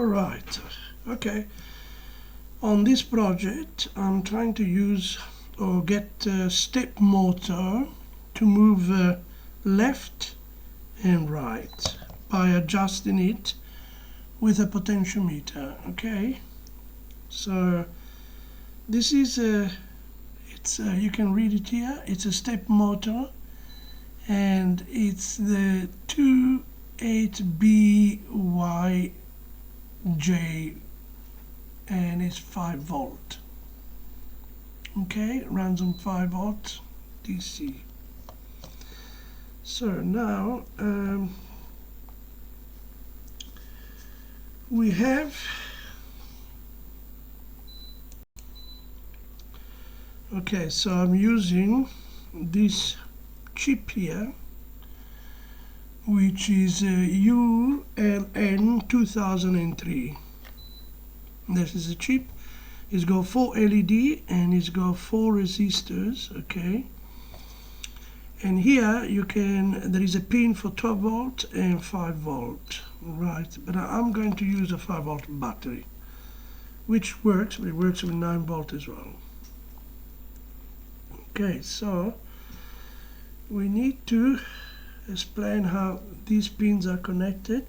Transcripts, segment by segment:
Alright, okay. On this project I'm trying to use or get a step motor to move left and right by adjusting it with a potentiometer. Okay, so this is you can read it here. It's a step motor and it's the 28BYJ and it's 5 volt. Okay, runs on 5 volt DC. So now we have so I'm using this chip here, which is ULN2003. This is a chip. It's got 4 LED and it's got 4 resistors. Okay, and here there is a pin for 12 volt and 5 volt, right? But I'm going to use a 5 volt battery, which works, but it works with 9 volt as well. Okay, so we need to explain how these pins are connected.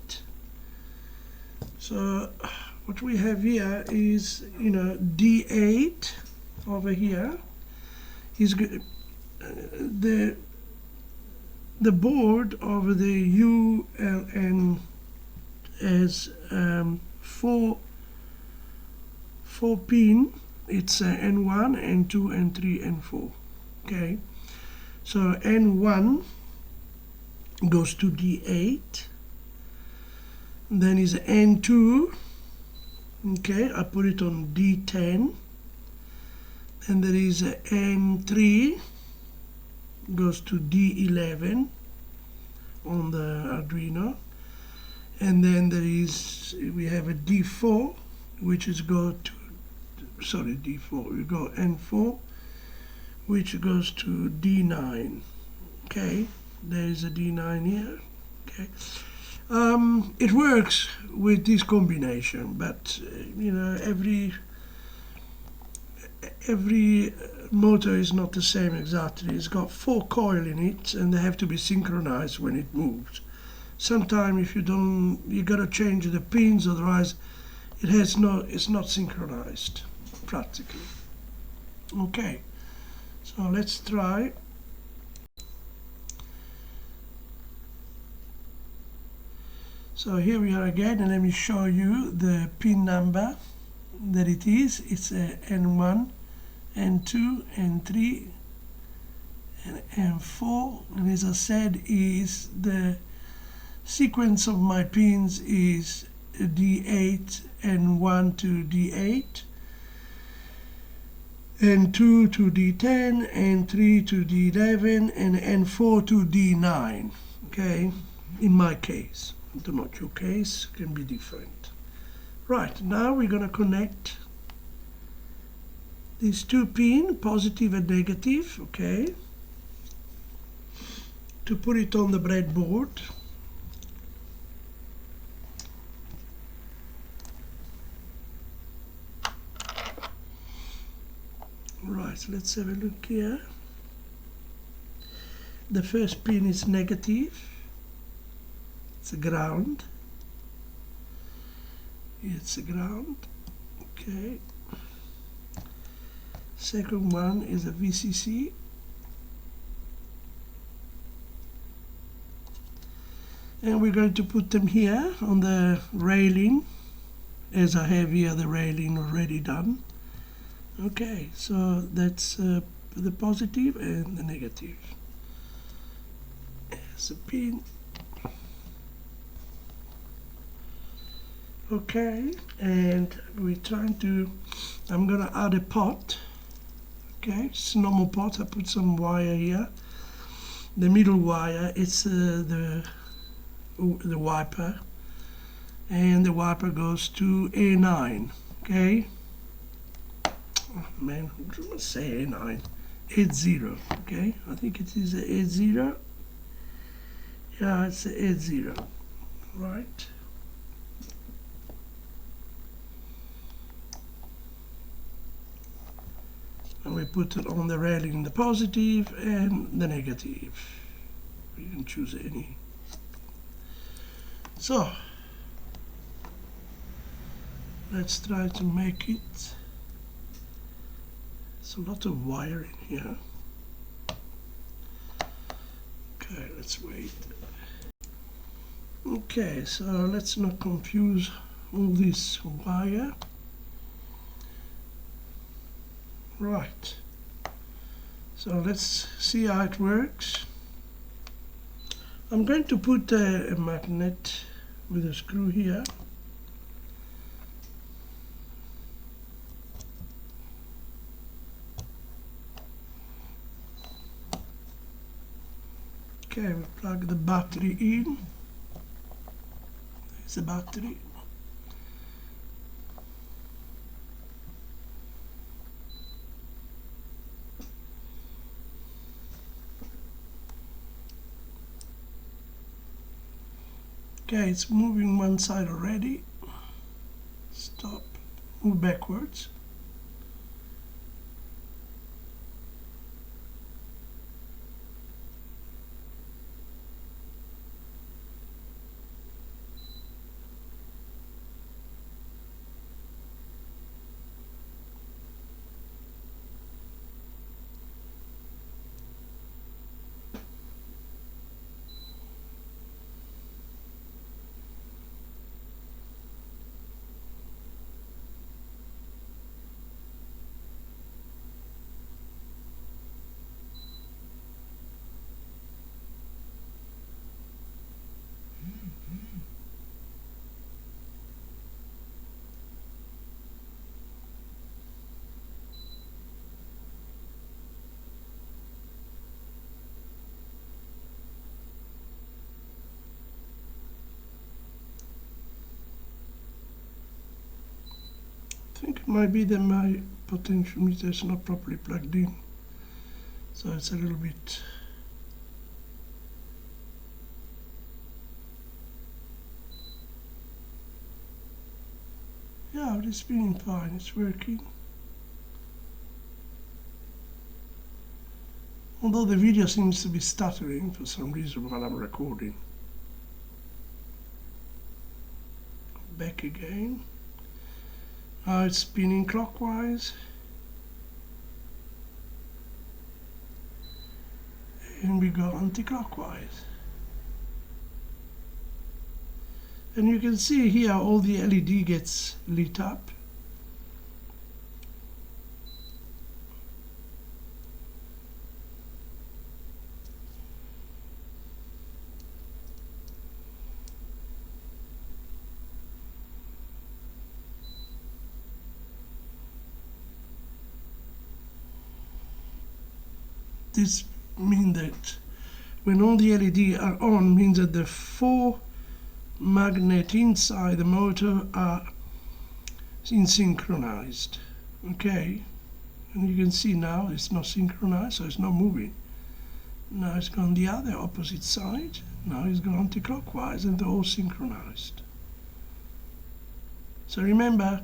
So what we have here is, D8 over here is the board of the ULN has 4 pin. It's N1, N2, N3, N4. Okay, so N1 goes to D8, then is N2. Okay, I put it on D10, and there is N3 goes to D11 on the Arduino, and then we have a D4 which is D4, we go N4 which goes to D9. Okay, there is a D9 here. Okay, it works with this combination, but every motor is not the same exactly. It's got 4 coils in it and they have to be synchronized when it moves. Sometimes if you don't, you gotta change the pins, otherwise it's not synchronized practically. Okay, so let's try. So here we are again, and let me show you the pin number that it is. It's N1, N2, N3, and N4. And as I said, is the sequence of my pins is D8, N1 to D8, N2 to D10, N3 to D11, and N4 to D9. Okay, in my case. Not your case, can be different. Right, now we're going to connect these 2 pins, positive and negative, okay, to put it on the breadboard. Right, so let's have a look here. The first pin is negative. It's a ground. It's a ground. Okay. Second one is a VCC. And we're going to put them here on the railing, as I have here the railing already done. Okay, so that's the positive and the negative. There's a pin. Okay, and I'm gonna add a pot. Okay, it's a normal pot. I put some wire here. The middle wire, it's the wiper, and the wiper goes to A9. Okay. Oh man, what do I say? A9, 80. Okay, I think it is a 80. Yeah, it's a 80. Right. we put it on the railing, the positive and the negative. You can choose any. So let's try to make it. It's a lot of wire in here. Okay, let's wait. Okay, so let's not confuse all this wire. Right, so let's see how it works. I'm going to put a magnet with a screw here. Okay, we plug the battery in. There's the battery. Okay, it's moving one side already. Stop. Move backwards. I think it might be that my potentiometer is not properly plugged in, so it's a little bit. Yeah, but it's spinning fine, it's working. Although the video seems to be stuttering for some reason while I'm recording. Back again. Now it's spinning clockwise. And we go anti-clockwise. And you can see here all the LED gets lit up. This means that when all the LED are on, means that the 4 magnets inside the motor are synchronized. Okay, and you can see now it's not synchronized, so it's not moving. Now it's gone the other opposite side. Now it's gone anti-clockwise, and they're all synchronized. So remember,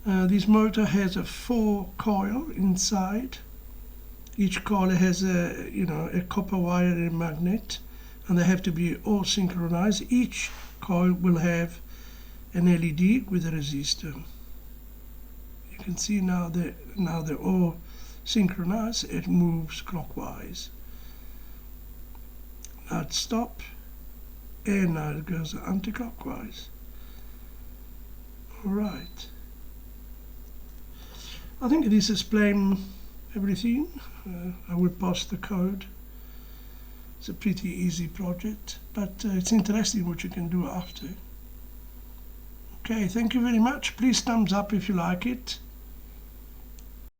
this motor has a 4 coil inside. Each coil has a copper wire and a magnet, and they have to be all synchronized. Each coil will have an LED with a resistor. You can see now they're all synchronized. It moves clockwise. Now it stops, and now it goes anti-clockwise. All right. I think this explains everything. I will post the code. It's a pretty easy project, but it's interesting what you can do after. Okay, thank you very much. Please thumbs up if you like it.